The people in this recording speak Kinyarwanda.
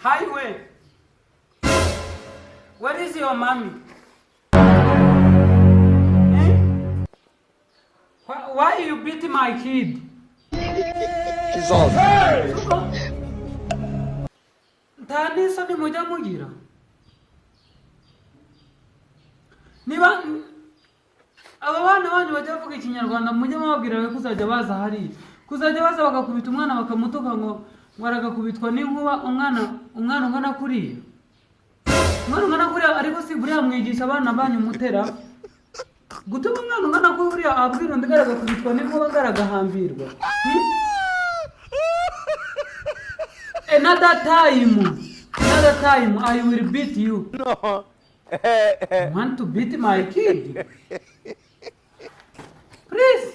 Highway. Where is your mommy? Eh? Why you beat my kid? She's all. Tani soni mujya mugira. Niba aba bana banyu bajya bavuga ikinyarwanda mujye mubabwira kuzajya baza hari. Kuzajya baza bakakubita umwana bakamutuka ngo waragakubitwa n'inkuba umwana ungana kuriya. Umwana ungana kuriya ariko si buriya mwigisha abana banyu mutera. Gutuma umwana ungana kuriya abwira undi garagakubitwa n'inkuba garagahambirwa. Another time I will beat you. No. You want to beat my kid? Please.